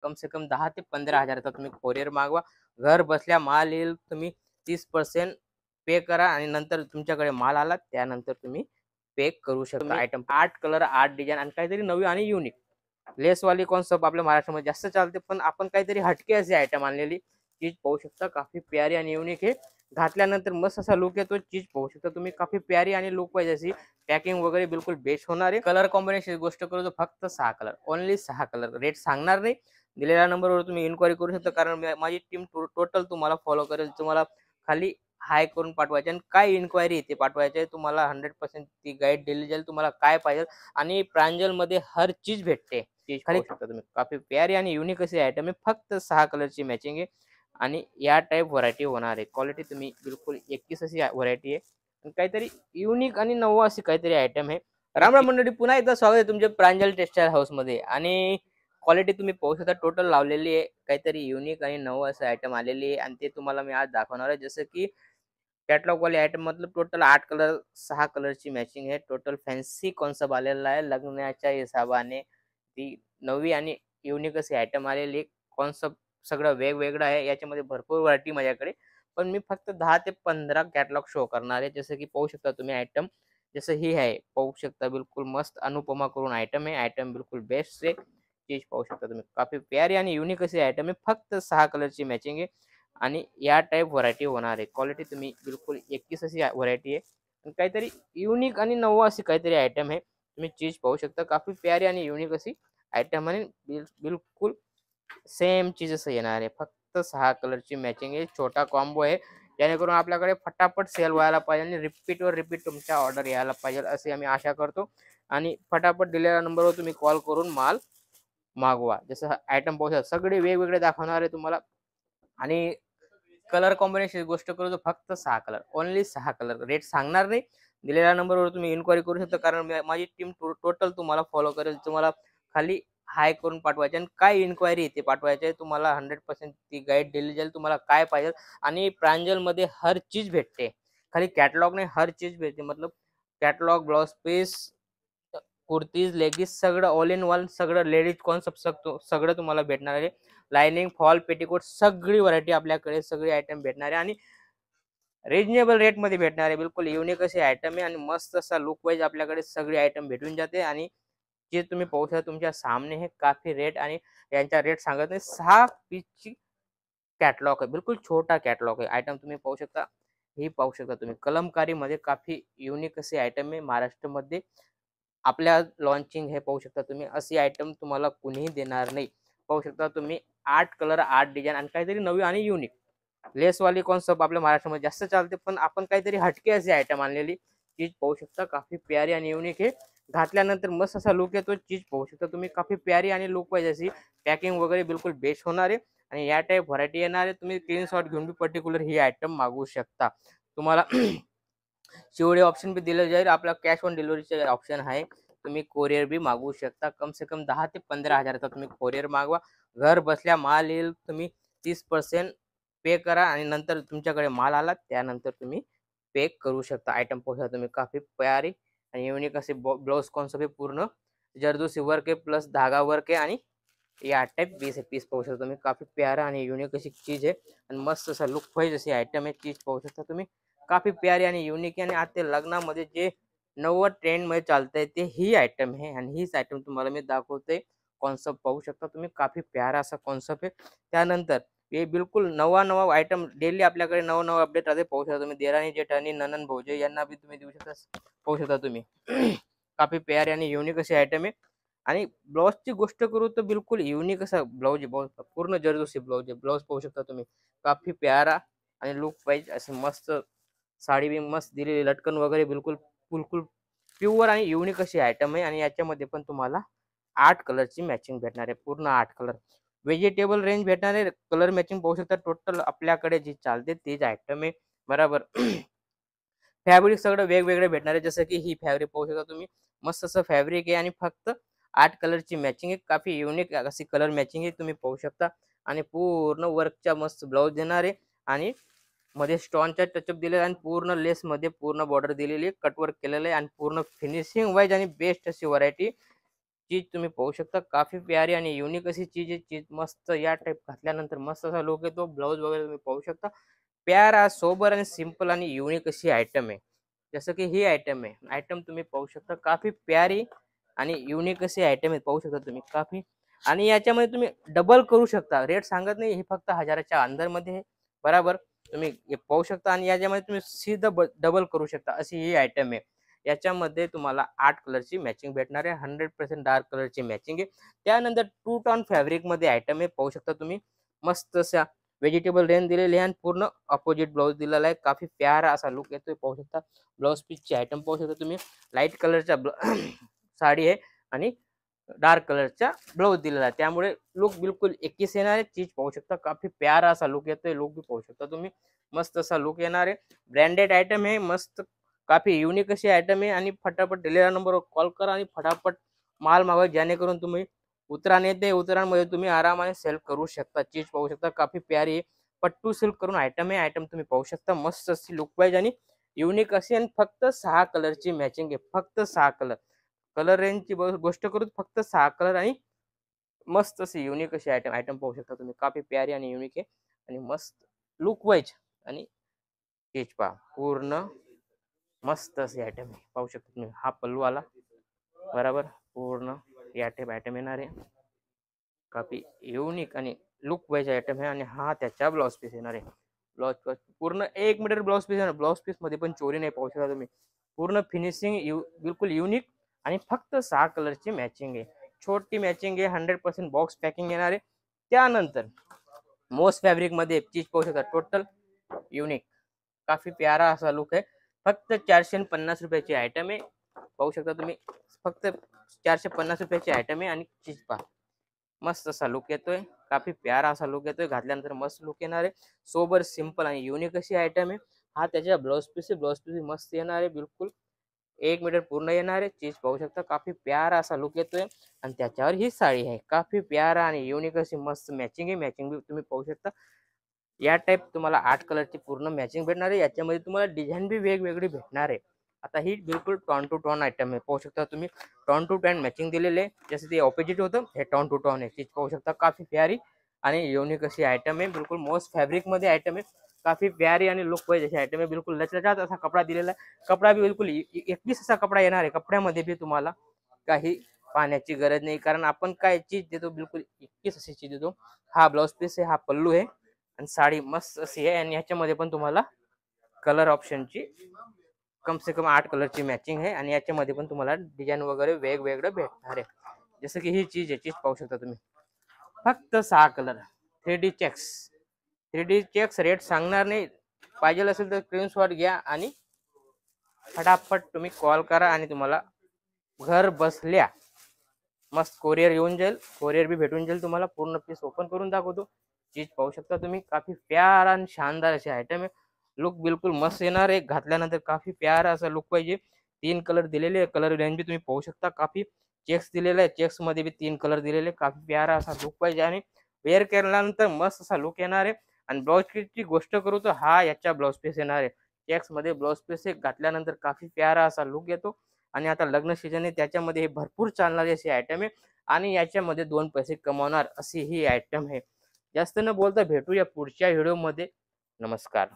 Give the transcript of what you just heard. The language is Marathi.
कम से कम 10 ते 15,000चा तुम्ही कोरिअर मागवा. घर बसल्या माल येईल. तुम्ही 30% पे करा आणि नंतर तुमच्याकडे माल आला त्यानंतर तुम्ही पे करू शकता. आयटम 8 कलर 8 डिझाइन आणि काहीतरी नवी आणि युनिक लेसवाली कॉन्सेप्ट आपल्या महाराष्ट्रामध्ये जास्त चालते, पण आपण काहीतरी हटके असे आयटम आणलेली. चीज पाहू शकता काफी प्यारी आणि युनिक आहे. घातल्यानंतर मस्त असा लुक येतो. चीज पाहू शकता तुम्ही काफी प्यारी आणि लुक पाहिजे अशी पॅकिंग वगैरे बिलकुल बेस्ट होणार आहे. कलर कॉम्बिनेशन गोष्ट करू तर फक्त 6 कलर, ओनली 6 कलर. रेट सांगणार नाही, दिलेल्या नंबरवर तुम्ही इन्क्वायरी करू शकता, कारण माझी टीम टोटल तुम्हाला फॉलो करेल. तुम्हाला खाली हाय करून पाठवायचे आणि काय इन्क्वायरी इथे पाठवायचे तुम्हाला 100% ती गाईड दिली जाईल. तुम्हाला काय पाहिजे आणि प्रांजल मध्ये हर चीज भेटते. चीज खाली शकता तुम्ही काफी प्यारी आणि युनिक अशी आयटम आहे. फक्त 6 कलरची मॅचिंग आहे आणि या टाइप व्हरायटी होणार आहे. क्वालिटी तुम्ही बिलकुल 21 अशी व्हरायटी आहे. काहीतरी युनिक आणि नवं अशी काहीतरी आयटम आहे. राम राम मंडळी, पुन्हा एकदा स्वागत आहे तुमच्या प्रांजल टेक्सटाईल हाऊस मध्ये. आणि क्वालिटी तुम्ही पाहू शकता टोटल लावलेली आहे. काहीतरी युनिक आणि नवं असं आयटम आलेली आहे आणि ते तुम्हाला मी आज दाखवणार आहे. जसं की कॅटलॉग वाले आयटम मतलब टोटल 8 कलर 6 कलरची मॅचिंग आहे. टोटल फॅन्सी कॉन्सेप्ट आलेला आहे. लग्नाच्या हिसाबाने ती नवी आणि युनिक अशी आयटम आलेली. कॉन्सेप्ट सगळं वेगवेगळं आहे. याच्यामध्ये भरपूर व्हरायटी माझ्याकडे, पण मी फक्त 10 ते 15 कॅटलॉग शो करणार आहे. जसं की पाहू शकता तुम्ही आयटम जसं ही आहे. पाहू शकता बिलकुल मस्त अनुपमा करून आयटम आहे. आयटम बिलकुल बेस्ट आहे. चीज पाहू शकता तुम्ही काफी प्यारी आणि युनिक अशी आयटम आहे. फक्त 6 कलरची मॅचिंग आहे आणि या टाइप व्हरायटी होणार आहे. क्वालिटी तुम्ही बिलकुल 21 अशी व्हरायटी आहे. काहीतरी युनिक आणि नवं अशी काहीतरी आयटम आहे. तुम्ही चीज पाहू शकता काफी प्यारी आणि युनिक अशी आयटम आणि बिलकुल सेम चीज असं येणार आहे. फक्त 6 कलरची मॅचिंग आहे. छोटा कॉम्बो आहे, जेणेकरून आपल्याकडे फटाफट सेल व्हायला पाहिजे आणि रिपीटवर रिपीट तुमच्या ऑर्डर यायला पाहिजे असे आम्ही आशा करतो. आणि फटाफट दिलेल्या नंबरवर तुम्ही कॉल करून माल मागवा. जसं आयटम पाहू शकता सगळे वेगवेगळे दाखवणार आहे तुम्हाला. आणि कलर कॉम्बिनेशन गोष्ट करू तर फक्त 6 कलर, ओनली 6 कलर. रेट सांगणार नाही, दिलेल्या नंबरवर तुम्ही इन्क्वायरी करू शकता, कारण माझी टीम टोटल तुम्हाला फॉलो करेल. तुम्हाला खाली हाय करून पाठवायचे आणि काय इन्क्वायरी इथे पाठवायचे तुम्हाला 100% ती गाईड दिली जाईल. तुम्हाला काय पाहिजे आणि प्रांजल मध्ये हर चीज भेटते. खाली कॅटलॉग नाही, हर चीज भेटते. मतलब catalogue, blouse piece, kurtis, leggings सगळं ऑल इन वन, सगळं लेडीज कॉन्सेप्ट सगळं तुम्हाला भेटणार आहे. लाइनिंग, फॉल, पेटीकोट सगळी व्हरायटी आपल्याकडे सगळी आयटम भेटणार आहे आणि रिजनेबल रेट मध्ये भेटणार आहे. बिलकुल युनिक अशी आयटम आहे आणि मस्त असा लुक वाईज आपल्याकडे सगळी आयटम भेटून जाते. आणि जे तुम्ही पाहू शकता तुमच्या सामने हे काफी रेट आणि यांचा रेट सांगत नाही. 6 पीसची कॅटलॉग आहे, बिलकुल छोटा कॅटलॉग आहे. आयटम तुम्ही पाहू शकता, ही पाहू शकता तुम्ही कलमकारी मध्ये काफी युनिक असे आयटम आहे. महाराष्ट्रामध्ये आपल्या लॉन्चिंग हे पाहू शकता तुम्ही. अशी आयटम तुम्हाला कुणीही देणार नाही. पाहू शकता तुम्ही 8 कलर 8 डिझाइन आणि काहीतरी नवी आणि युनिक लेसवाली कॉन्सेप्ट आपल्या महाराष्ट्रामध्ये जास्त चालते, पण आपण काहीतरी हटके असे आयटम आणलेली. चीज पाहू शकता काफी प्यारी आणि युनिक आहे. घातल्यानंतर मस्त असा लुक येतो. चीज पाहू शकता तुम्ही काफी प्यारी आणि लुक पाहिजे अशी पॅकिंग वगैरे बिलकुल बेस्ट होणार आहे. आणि या टाइप व्हरायटी येणार आहे. तुम्ही स्क्रीनशॉट घेऊन बी पर्टिक्युलर ही आयटम मागवू शकता. तुम्हाला सीओडी ऑप्शन भी दिलं जाईल. आपला कॅश ऑन डिलिव्हरीचे ऑप्शन आहे. तुम्ही कोरिअर बी मागवू शकता. कम से कम 10 ते 15,000चा तुम्ही कोरिअर मागवा. घर बसल्या माल येईल. तुम्ही 30% पे करा आणि नंतर तुमच्याकडे माल आला त्यानंतर तुम्ही पे करू शकता. आयटम पाहू शकता तुम्ही काफी प्यारी आणि युनिक असे ब्लाउज कॉन्सेप्ट आहे. पूर्ण जरदोसी वर्क आहे प्लस धागा वर्क आहे आणि या टाइप पीस पाहू शकता तुम्ही. काफी प्यारा आणि युनिक अशी चीज आहे आणि मस्त असा लुक पाहिजे अशी आयटम आहे. चीज पाहू शकता तुम्ही काफी प्यारी आणि युनिक आहे. आणि आता लग्नामध्ये जे नवं ट्रेंड मध्ये चालतंय ते ही आयटम आहे आणि हीच आयटम तुम्हाला मी दाखवते. कॉन्सेप्ट पाहू शकता तुम्ही काफी प्यारा असा कॉन्सेप्ट आहे. त्यानंतर हे बिलकुल नवा नवा आयटम डेली आपल्याकडे नवं अपडेट राहते. पाहू शकता तुम्ही. देराणी जेठाणी ननन भाऊजे यांना बी तुम्ही देऊ शकता. पाहू शकता तुम्ही काफी प्यारी आणि युनिक अशी आयटम आहे. आणि ब्लाउजची गोष्ट करू तर बिलकुल युनिक असा ब्लाउज आहे. पूर्ण जरदोसी ब्लाउज आहे. ब्लाउज पाहू शकता तुम्ही काफी प्यारा आणि लुक पाहिजे असे मस्त साडी बी मस्त दिलेली. लटकन वगैरे बिलकुल बिलकुल प्युअर आणि युनिक अशी आयटम आहे. आणि याच्यामध्ये पण तुम्हाला 8 कलरची मॅचिंग भेटणार आहे. पूर्ण 8 कलर व्हेजिटेबल रेंज भेटणार आहे. कलर मॅचिंग पाहू शकता. टोटल आपल्याकडे जी चालते तीच आयटम आहे. बरोबर. फॅब्रिक सगळं वेगवेगळे भेटणार आहे. जसं की ही फॅब्रिक पाहू शकता तुम्ही. मस्त असं फॅब्रिक आहे आणि फक्त 8 कलरची मॅचिंग आहे. काफी युनिक अशी कलर मॅचिंग आहे. तुम्ही पाहू शकता. आणि पूर्ण वर्कच्या मस्त ब्लाउज देणार आहे आणि मध्ये स्टोनचा टचअप दिलेला आणि पूर्ण लेस मध्ये पूर्ण बॉर्डर दिलेली आहे. कटवर्क केलेलं आहे आणि पूर्ण फिनिशिंग वाईज आणि बेस्ट अशी व्हरायटी. चीज तुम्ही पाहू शकता, काफी प्यारी आणि युनिक अशी चीज आहे. चीज मस्त या टाइप घातल्यानंतर मस्त असा लुक येतो. ब्लाऊज वगैरे तुम्ही पाहू शकता. प्यारा, सोबर आणि सिंपल आणि युनिक अशी आयटम आहे. जसं की ही आयटम आहे. आयटम तुम्ही पाहू शकता, काफी प्यारी आणि युनिक अशी आयटम आहे. पाहू शकता तुम्ही काफी. आणि याच्यामध्ये तुम्ही डबल करू शकता. रेट सांगत नाही, हे फक्त 1000च्या अंदरमध्ये आहे. बरोबर. तुम्ही हे पाहू शकता आणि याच्यामध्ये तुम्ही सीधं डबल करू शकता, अशी ही आयटम आहे. याच्यामध्ये तुम्हाला 8 कलरची मॅचिंग भेटणार आहे. 100% डार्क कलरची मॅचिंग आहे. त्यानंतर 2 टोन फॅब्रिकमध्ये आयटम आहे. पाहू शकता तुम्ही मस्त अशा व्हेजिटेबल रेन दिलेली आहे आणि पूर्ण अपोजिट ब्लाऊज दिलेला आहे. काफी प्यारा असा लुक येतोय. पाहू शकता ब्लाऊज पीसची आयटम पाहू शकता तुम्ही. लाईट कलरचा साडी आहे आणि डार्क कलरचा ब्लाऊज दिलेला आहे. त्यामुळे लुक बिलकुल एकच येणार आहे. चीज पाहू शकता, काफी प्यारा असा लुक येतोय. लुक बी पाहू शकता तुम्ही. मस्त असा लुक येणार आहे. ब्रँडेड आयटम आहे. मस्त काफी युनिक अशी आयटम आहे आणि फटाफट दिलेल्या नंबरवर कॉल करा आणि फटाफट माल मागवा, जेणेकरून तुम्ही उतराण येते, उतराणमध्ये तुम्ही आरामाने सेल करू शकता. चीज पाहू शकता, काफी प्यारी आहे. पट्टू सिल्क करून आयटम आहे. आयटम तुम्ही पाहू शकता, मस्त अशी लुक वाईज आणि युनिक अशी आणि फक्त 6 कलरची मॅचिंग आहे. फक्त 6 कलर. कलर रेंजची गोष्ट करू, फक्त 6 कलर आणि मस्त अशी युनिक अशी आयटम. आयटम पाहू शकता तुम्ही, काफी प्यारी आणि युनिक आहे आणि मस्त लुक वाईज आणि चीज पहा पूर्ण मस्त अशी आयटम आहे. पाहू शकता तुम्ही. हा पल्लू आला बरोबर. पूर्ण या टाइप आयटम येणार आहे. काफी युनिक आणि लुक वाईज आयटम आहे आणि हा त्याचा ब्लाउज पीस येणार आहे. ब्लाउज पीस पूर्ण 1 मीटर ब्लाउज पीस आहे. ब्लाउज पीस मध्ये पण चोरी नाही. पाहू शकता तुम्ही. पूर्ण फिनिशिंग बिलकुल युनिक आणि फक्त 6 कलरची मॅचिंग आहे. छोटी मॅचिंग आहे. 100% बॉक्स पॅकिंग येणार आहे. त्यानंतर मोस्ट फॅब्रिक मध्ये चीज पाहू शकता, टोटल युनिक काफी प्यारा असा लुक आहे. फक्त 450 रुपयाची आयटम आहे. पाहू शकता तुम्ही. फक्त 450 रुपयाची आयटम आहे आणि चीज पहा मस्त असा लुक येतोय. काफी प्यारा असा लुक येतोय. घातल्यानंतर मस्त लुक येणार आहे. सोबर सिंपल आणि युनिक अशी आयटम आहे. हा त्याच्या ब्लाउज पीस आहे. ब्लाउज पीस मस्त येणार आहे. बिलकुल 1 मीटर पूर्ण येणार आहे. चीज पाहू शकता, काफी प्यारा असा लुक येतोय आणि त्याच्यावर ही साडी आहे. काफी प्यारा आणि युनिक अशी मस्त मॅचिंग आहे. मॅचिंग तुम्ही पाहू शकता. या टाइप तुम्हाला 8 कलरची पूर्ण मॅचिंग भेटणार आहे. याच्यामध्ये तुम्हाला डिझाईन बी वेगवेगळी भेटणार आहे. आता ही बिलकुल टॉन टू टॉन आयटम आहे. पाहू शकता तुम्ही. टॉन टू टॉन मॅचिंग दिलेले आहे. जसं ते ऑपोजिट होतं, हे टॉन टू टॉन आहे. चीज पाहू शकता, काफी प्यारी आणि युनिक अशी आयटम आहे. बिलकुल मोस्ट फॅब्रिक मध्ये आयटम आहे. काफी प्यारी आणि लुक वाईज अशी आयटम आहे. बिलकुल लचलचात असा कपडा दिलेला आहे. कपडा बी बिलकुल 21 असा कपडा येणार आहे. कपड्यामध्ये बी तुम्हाला काही पाहण्याची गरज नाही, कारण आपण काय चीज देतो, बिलकुल 21 अशी चीज देतो. हा ब्लाउज पीस आहे. हा पल्लू आहे आणि साडी मस्त अशी आहे आणि याच्यामध्ये पण तुम्हाला कलर ऑप्शनची कम से कम 8 कलरची मॅचिंग आहे आणि याच्यामध्ये पण तुम्हाला डिझाईन वगैरे वेगवेगळं भेटणार आहे. जसं की ही चीज आहे. चीज पाहू शकता तुम्ही. फक्त 6 colour. 3D checks. 3D checks rate सांगणार नाही. पाहिजे असेल तर स्क्रीनशॉट घ्या आणि फटाफट तुम्ही कॉल करा आणि तुम्हाला घर बसल्या मस्त कोरियर येऊन जाईल. कोरियर बी भेटून जाईल तुम्हाला. पूर्ण पीस ओपन करून दाखवतो. चीज पाहू शकता तुम्ही. काफी प्यारा आणि शानदार अशी आयटम आहे. लुक बिलकुल मस्त येणार आहे. घातल्यानंतर काफी प्यारा असा लुक पाहिजे. 3 कलर दिलेले आहे. कलर रेंज बी तुम्ही पाहू शकता. काफी चेक्स दिलेले आहे. चेक्स मध्ये बी 3 कलर दिलेले. काफी प्यारा असा लुक पाहिजे आणि वेअर केल्यानंतर मस्त असा लुक येणार आहे. आणि ब्लाउज पीसची गोष्ट करू तर हा याचा ब्लाउज पीस येणार आहे. चेक्स मध्ये ब्लाउज पीस आहे. घातल्यानंतर काफी प्यारा असा लुक येतो आणि आता लग्न सीजन आहे, त्याच्यामध्ये हे भरपूर चालणारी अशी आयटम आहे आणि याच्यामध्ये 2 पैसे कमावणार अशी ही आयटम आहे. जास्त न बोलता भेटूया पुढच्या व्हिडिओमध्ये. नमस्कार.